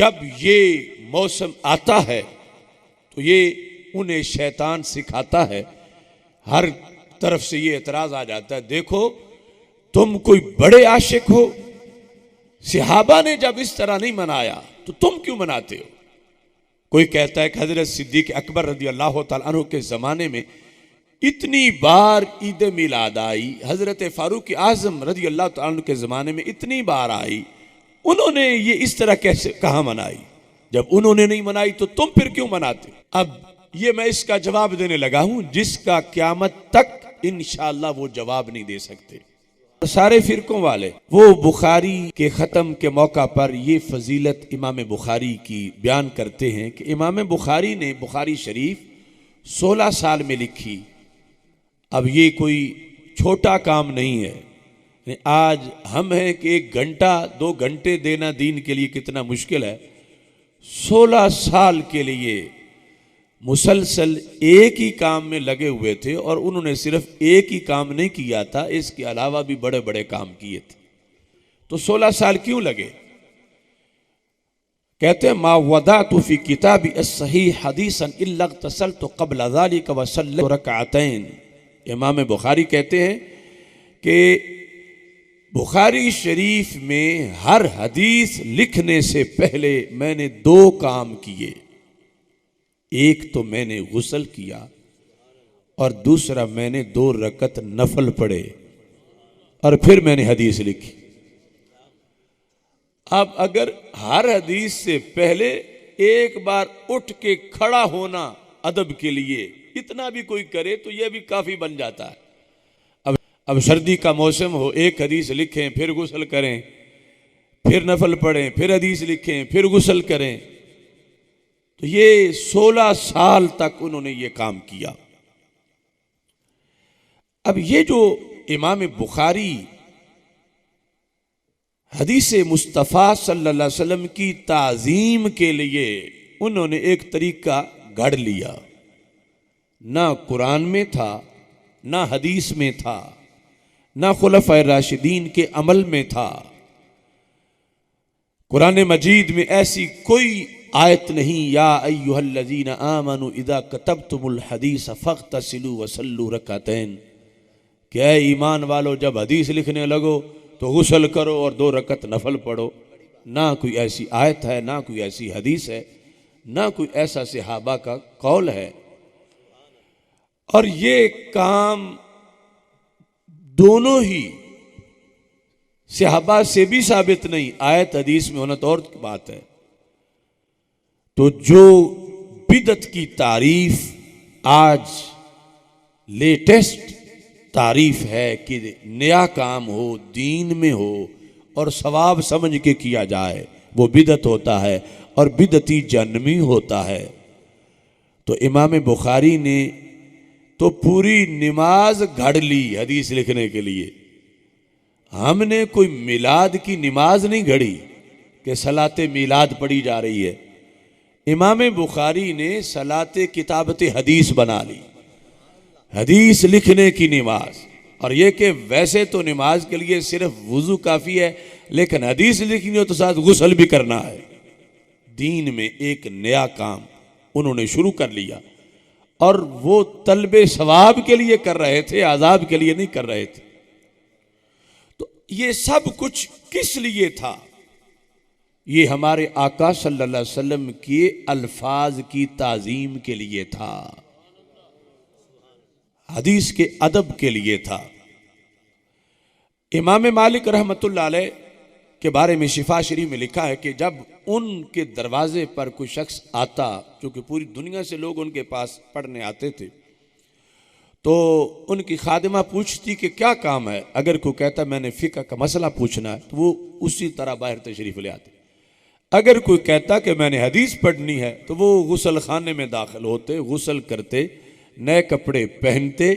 जब ये मौसम आता है तो ये उन्हें शैतान सिखाता है, हर तरफ से ये एतराज आ जाता है, देखो तुम कोई बड़े आशिक हो, सहाबा ने जब इस तरह नहीं मनाया तो तुम क्यों मनाते हो। कोई कहता है कि हजरत सिद्दीक अकबर रज़ी अल्लाह तआला अन्हु के ज़माने में इतनी बार ईद मिलाद आई, हजरत फारूक आज़म रज़ी अल्लाह तआला अन्हु के ज़माने में इतनी बार आई, उन्होंने ये इस तरह कैसे कहाँ मनाई। जब उन्होंने नहीं मनाई तो तुम फिर क्यों मनाते। अब ये मैं इसका जवाब देने लगा हूं जिसका क़यामत तक इंशाअल्लाह वो जवाब नहीं दे सकते। सारे फिरकों वाले वो बुखारी के ख़त्म के मौका पर ये फजीलत इमाम बुखारी की बयान करते हैं कि इमाम बुखारी ने बुखारी शरीफ 16 साल में लिखी। अब ये कोई छोटा काम नहीं है। आज हम हैं कि 1 घंटा 2 घंटे देना दीन के लिए कितना मुश्किल है, 16 साल के लिए मुसलसल एक ही काम में लगे हुए थे और उन्होंने सिर्फ एक ही काम नहीं किया था, इसके अलावा भी बड़े बड़े काम किए थे। तो 16 साल क्यों लगे। कहते हैं मा वदातु फी किताबी अस्सहीह हदीसन इल्ला इग़तसलतु क़ब्ल ज़ालिका व सल्लैतु रकअतैन। इमाम बुखारी कहते हैं कि बुखारी शरीफ में हर हदीस लिखने से पहले मैंने 2 काम किए, एक तो मैंने गुस्ल किया और दूसरा मैंने 2 रकत नफल पढ़े और फिर मैंने हदीस लिखी। अब अगर हर हदीस से पहले एक बार उठ के खड़ा होना अदब के लिए इतना भी कोई करे तो यह भी काफी बन जाता है। अब सर्दी का मौसम हो, एक हदीस लिखें फिर गुस्ल करें, फिर नफल पढ़ें, फिर हदीस लिखें, फिर गुस्ल करें, तो ये 16 साल तक उन्होंने ये काम किया। अब ये जो इमाम बुखारी हदीस मुस्तफ़ा सल्लल्लाहु अलैहि वसल्लम की ताज़ीम के लिए उन्होंने एक तरीका गढ़ लिया, ना कुरान में था, ना हदीस में था, ना खुलफ़ाए राशिदीन के अमल में था। कुरान मजीद में ऐसी कोई आयत नहीं, या अय्युहल्लज़ीना आमनु इज़ा कतबतुमुल हदीस फ़ग़्तसिलू वसल्लू रकअतैन, कि ऐ ईमान वालो जब हदीस लिखने लगो तो गुस्ल करो और 2 रकत नफल पढ़ो। ना कोई ऐसी आयत है, ना कोई ऐसी हदीस है, ना कोई ऐसा सहाबा का कौल है। और ये काम दोनों ही सहाबा से भी साबित नहीं, आयत हदीस में होना तो और बात है। तो जो बिदत की तारीफ आज लेटेस्ट तारीफ है कि नया काम हो, दीन में हो और सवाब समझ के किया जाए, वो बिदत होता है और बिदती जन्मी होता है। तो इमाम बुखारी ने तो पूरी नमाज घड़ ली हदीस लिखने के लिए। हमने कोई मिलाद की नमाज नहीं घड़ी कि सलाते मिलाद पढ़ी जा रही है। इमाम बुखारी ने सलाते किताबत हदीस बना ली, हदीस लिखने की नमाज। और ये कि वैसे तो नमाज के लिए सिर्फ वुजू काफ़ी है, लेकिन हदीस लिखनी हो तो साथ गुस्ल भी करना है। दीन में एक नया काम उन्होंने शुरू कर लिया और वो तलबे सवाब के लिए कर रहे थे, आज़ाब के लिए नहीं कर रहे थे। तो ये सब कुछ किस लिए था। ये हमारे आका सल्लल्लाहु अलैहि वसल्लम के अल्फाज की ताज़ीम के लिए था, हदीस के अदब के लिए था। इमाम मालिक रहमतुल्लाह अलैह के बारे में शिफा शरीफ में लिखा है कि जब उनके दरवाजे पर कोई शख्स आता, क्योंकि पूरी दुनिया से लोग उनके पास पढ़ने आते थे, तो उनकी खादिमा पूछती कि क्या काम है। अगर कोई कहता मैंने फ़िक़्ह का मसला पूछना है तो वो उसी तरह बाहर तशरीफ़ ले आते। अगर कोई कहता कि मैंने हदीस पढ़नी है तो वो गुस्ल खाने में दाखिल होते, गुस्ल करते, नए कपड़े पहनते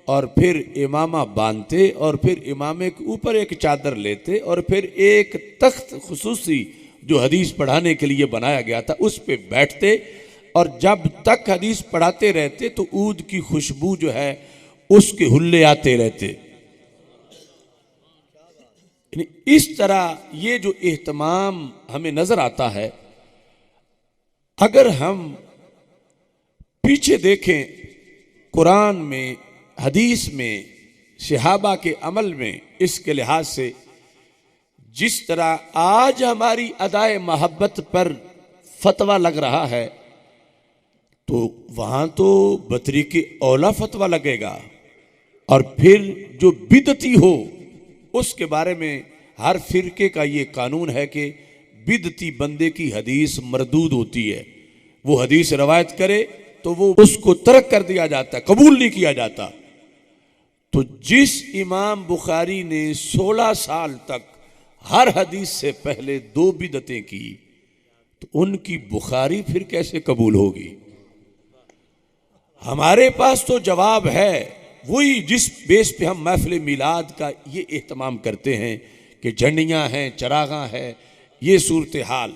और फिर इमामा बांधते और फिर इमामे के ऊपर एक चादर लेते और फिर एक तख्त खुसूसी जो हदीस पढ़ाने के लिए बनाया गया था उस पे बैठते और जब तक हदीस पढ़ाते रहते तो ऊद की खुशबू जो है उसके हुल्ले आते रहते। इस तरह ये जो इह्तिमाम हमें नजर आता है अगर हम पीछे देखें कुरान में, हदीस में, सहाबा के अमल में, इसके लिहाज से जिस तरह आज हमारी अदाए मोहब्बत पर फतवा लग रहा है, तो वहां तो बतरी के औला फतवा लगेगा। और फिर जो बिदती हो उसके बारे में हर फिरके का ये कानून है कि बिदती बंदे की हदीस मरदूद होती है। वो हदीस रवायत करे तो वो उसको तर्क कर दिया जाता, कबूल नहीं किया जाता। तो जिस इमाम बुखारी ने 16 साल तक हर हदीस से पहले 2 बिदतें की, तो उनकी बुखारी फिर कैसे कबूल होगी? हमारे पास तो जवाब है वही जिस बेस पे हम महफिल मिलाद का ये एहतमाम करते हैं कि झंडियां हैं, चरागा है, ये सूरत हाल।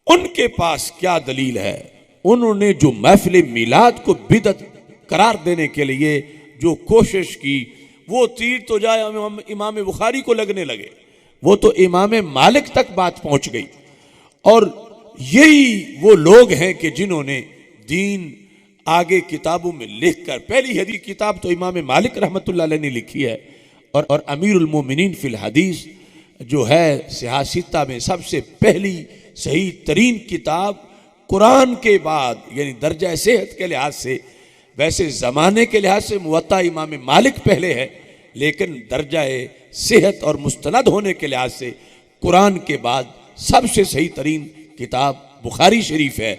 उनके पास क्या दलील है? उन्होंने जो महफिल मिलाद को बिदत करार देने के लिए जो कोशिश की, वो तीर तो जाए इमाम बुखारी को लगने लगे, वो तो इमाम मालिक तक बात पहुंच गई। और यही वो लोग हैं कि जिन्होंने दीन आगे किताबों में लिखकर, पहली हदीस किताब तो इमाम मालिक रहमतुल्लाह अलैह ने लिखी है, और अमीरुल मोमिनीन फिल हदीस जो है सियासिता में सबसे पहली सही तरीन किताब कुरान के बाद, यानी दर्जा सेहत के लिहाज से, वैसे ज़माने के लिहाज से मुवत्ता इमाम मालिक पहले है, लेकिन दर्जा सेहत और मुस्तनद होने के लिहाज से कुरान के बाद सबसे सही तरीन किताब बुखारी शरीफ है।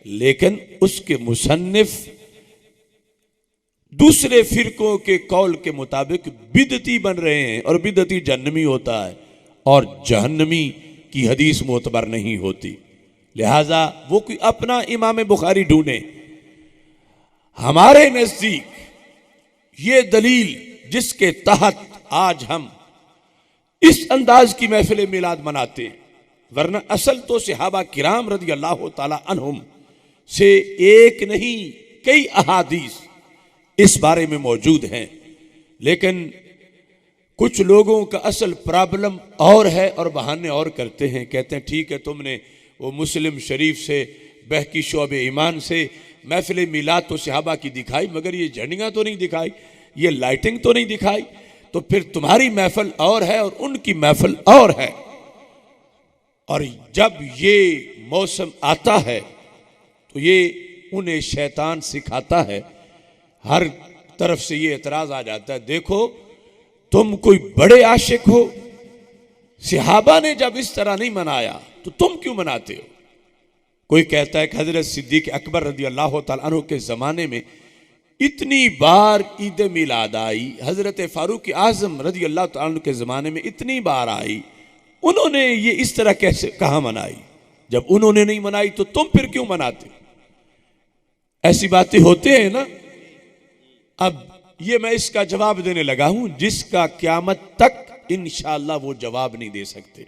लेकिन उसके मुसन्निफ दूसरे फिरकों के कौल के मुताबिक बिदती बन रहे हैं, और बिदती जहन्नमी होता है, और जहन्नमी की हदीस मोतबर नहीं होती। लिहाजा वो कोई अपना इमाम बुखारी ढूंढे। हमारे नजदीक ये दलील जिसके तहत आज हम इस अंदाज की महफिल मिलाद मनाते हैं, वरना असल तो सहाबा किराम रदी अल्लाह ताला अन्हुम से एक नहीं कई अहादीस इस बारे में मौजूद हैं। लेकिन कुछ लोगों का असल प्रॉब्लम और है और बहाने और करते हैं। कहते हैं ठीक है, तुमने वो मुस्लिम शरीफ से, बहकी शोब ईमान से महफिल मिलाद तो सहाबा की दिखाई, मगर ये झंडियाँ तो नहीं दिखाई, ये लाइटिंग तो नहीं दिखाई, तो फिर तुम्हारी महफिल और है और उनकी महफिल और है। और जब ये मौसम आता है तो ये उन्हें शैतान सिखाता है। हर तरफ से ये एतराज आ जाता है, देखो तुम कोई बड़े आशिक हो, सहाबा ने जब इस तरह नहीं मनाया तो तुम क्यों मनाते हो? कोई कहता है कि हजरत सिद्दीक अकबर रदी अल्लाह तआला अन्हु के ज़माने में इतनी बार ईद मिलाद आई, हजरत फारूक आजम रदी अल्लाह तआला अन्हु के ज़माने में इतनी बार आई, उन्होंने ये इस तरह कैसे कहाँ मनाई? जब उन्होंने नहीं मनाई तो तुम फिर क्यों मनाते? ऐसी बातें होते हैं ना। अब ये मैं इसका जवाब देने लगा हूं जिसका क़यामत तक इंशाअल्लाह वो जवाब नहीं दे सकते।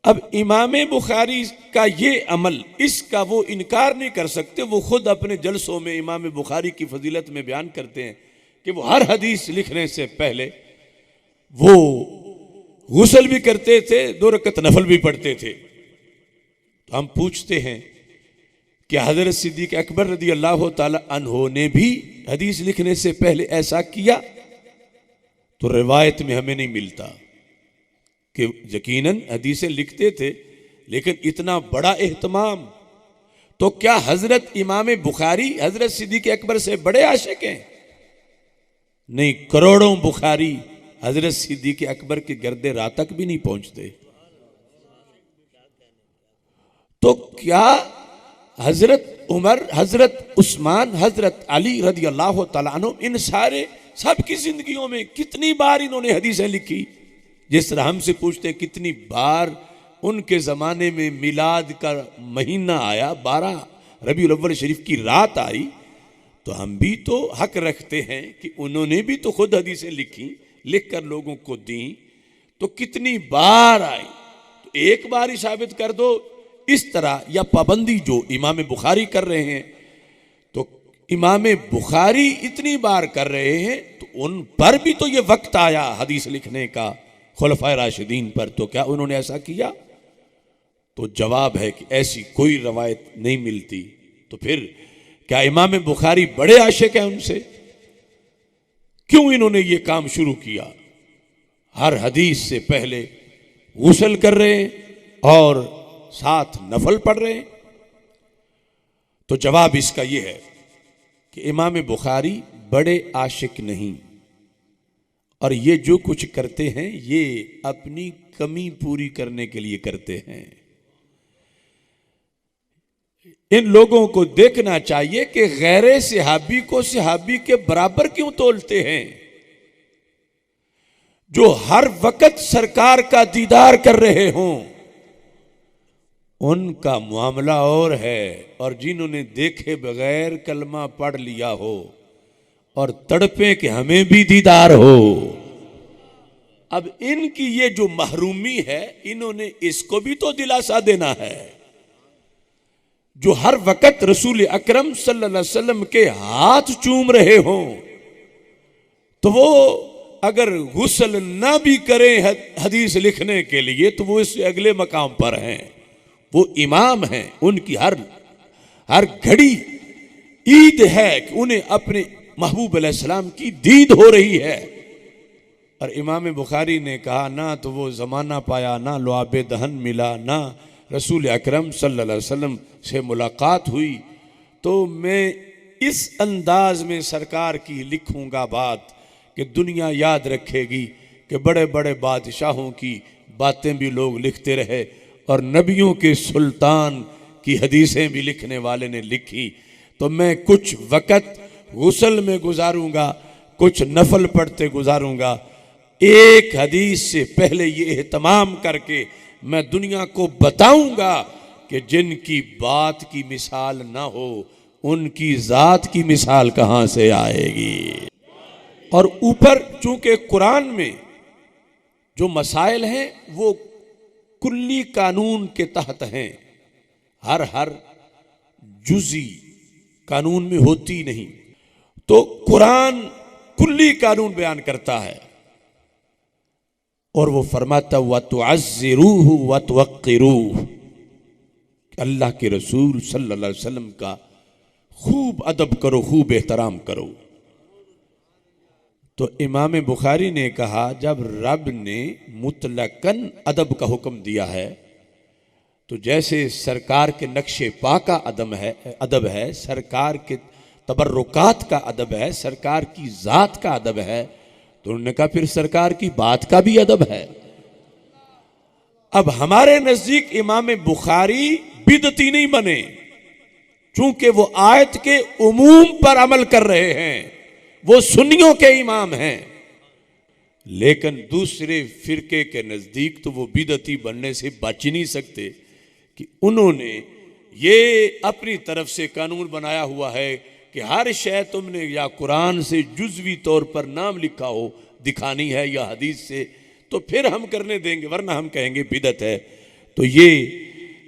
अब इमाम बुखारी का ये अमल, इसका वो इनकार नहीं कर सकते। वो खुद अपने जलसों में इमाम बुखारी की फजीलत में बयान करते हैं कि वो हर हदीस लिखने से पहले वो गुस्ल भी करते थे, 2 रकत नफल भी पढ़ते थे। तो हम पूछते हैं कि हजरत सिद्दीक अकबर रदी अल्लाह ताला अन्हो ने भी हदीस लिखने से पहले ऐसा किया? तो रिवायत में हमें नहीं मिलता कि यकीनन हदीसें लिखते थे, लेकिन इतना बड़ा एहतमाम। तो क्या हजरत इमाम बुखारी हजरत सिद्दीक अकबर से बड़े आशिक हैं? नहीं, करोड़ों बुखारी हजरत सिद्दीक अकबर के गर्दे रात तक भी नहीं पहुंचते। तो क्या हजरत उमर, हजरत उस्मान, हजरत अली रदी अल्लाह तआला अन्हु, इन सारे सब की जिंदगियों में कितनी बार इन्होंने हदीसें लिखी? जिस तरह हमसे पूछते हैं कितनी बार उनके ज़माने में मिलाद का महीना आया, 12 रबीउल अव्वल शरीफ की रात आई, तो हम भी तो हक रखते हैं कि उन्होंने भी तो खुद हदीसें लिखी, लिख कर लोगों को दी। तो कितनी बार आई? तो एक बार ही साबित कर दो। इस तरह या पाबंदी जो इमाम बुखारी कर रहे हैं, तो इमाम बुखारी इतनी बार कर रहे हैं, तो उन पर भी तो ये वक्त आया हदीस लिखने का, खुलफाए राशिदीन पर। तो क्या उन्होंने ऐसा किया? तो जवाब है कि ऐसी कोई रवायत नहीं मिलती। तो फिर क्या इमाम बुखारी बड़े आशिक हैं उनसे? क्यों इन्होंने ये काम शुरू किया? हर हदीस से पहले गुस्ल कर रहे हैं और साथ नफल पढ़ रहे हैं। तो जवाब इसका यह है कि इमाम बुखारी बड़े आशिक नहीं, और ये जो कुछ करते हैं ये अपनी कमी पूरी करने के लिए करते हैं। इन लोगों को देखना चाहिए कि गैरे सहाबी को सहाबी के बराबर क्यों तोलते हैं। जो हर वक्त सरकार का दीदार कर रहे हों उनका मामला और है, और जिन्होंने देखे बगैर कलमा पढ़ लिया हो और तड़पे कि हमें भी दीदार हो। अब इनकी ये जो महरूमी है, इन्होंने इसको भी तो दिलासा देना है। जो हर वक्त रसूल अकरम सल्लल्लाहु अलैहि वसल्लम के हाथ चूम रहे हों, तो वो अगर गुस्ल ना भी करें हदीस लिखने के लिए, तो वो इससे अगले मकाम पर हैं। वो इमाम हैं, उनकी हर घड़ी ईद है कि उन्हें अपने महबूब अलैहिस्सलाम की दीद हो रही है। और इमाम बुखारी ने कहा, ना तो वो ज़माना पाया, ना लुआबे दहन मिला, ना रसूल अकरम सल्लल्लाहु अलैहि वसल्लम से मुलाकात हुई। तो मैं इस अंदाज में सरकार की लिखूंगा बात कि दुनिया याद रखेगी कि बड़े बड़े बादशाहों की बातें भी लोग लिखते रहे और नबियों के सुल्तान की हदीसें भी लिखने वाले ने लिखी। तो मैं कुछ वक़्त गुस्ल में गुजारूंगा, कुछ नफल पढ़ते गुजारूंगा। एक हदीस से पहले ये एहतमाम करके मैं दुनिया को बताऊंगा कि जिनकी बात की मिसाल ना हो उनकी जात की मिसाल कहां से आएगी। और ऊपर चूंकि कुरान में जो मसाइल हैं वो कुल्ली कानून के तहत हैं, हर जुज़ी कानून में होती नहीं, तो कुरान कुल्ली कानून बयान करता है और वो फरमाता व तुअज़्ज़िरूहु व तुवक़्क़िरूहु, अल्लाह के रसूल सल्लल्लाहु अलैहि वसल्लम का खूब अदब करो, खूब एहतराम करो। तो इमाम बुखारी ने कहा, जब रब ने मुतलकन अदब का हुक्म दिया है, तो जैसे सरकार के नक्शे पा का अदब है, सरकार के तबर्रुकात का अदब है, सरकार की ज़ात का अदब है, तो उन्होंने कहा फिर सरकार की बात का भी अदब है। अब हमारे नजदीक इमाम बुखारी बिदती नहीं बने, चूंकि वो आयत के उमूम पर अमल कर रहे हैं, वो सुन्नियों के इमाम हैं। लेकिन दूसरे फिरके के नजदीक तो वो बिदती बनने से बच नहीं सकते कि उन्होंने ये अपनी तरफ से कानून बनाया हुआ है कि हर शय तुमने या कुरान से जुज़वी तौर पर नाम लिखा हो दिखानी है या हदीस से, तो फिर हम करने देंगे, वरना हम कहेंगे बिदत है। तो ये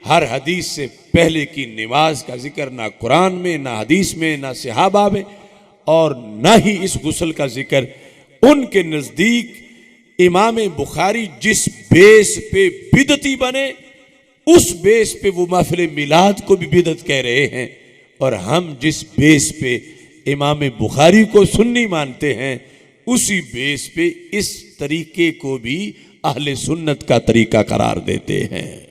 हर हदीस से पहले की नमाज का जिक्र ना कुरान में, ना हदीस में, ना सहाबा में, और ना ही इस गुस्ल का जिक्र। उनके नज़दीक इमाम बुखारी जिस बेस पे बिदती बने, उस बेस पे वो महफिल मिलाद को भी बिदत कह रहे हैं, और हम जिस बेस पे इमाम बुखारी को सुन्नी मानते हैं उसी बेस पे इस तरीके को भी अहले सुन्नत का तरीका करार देते हैं।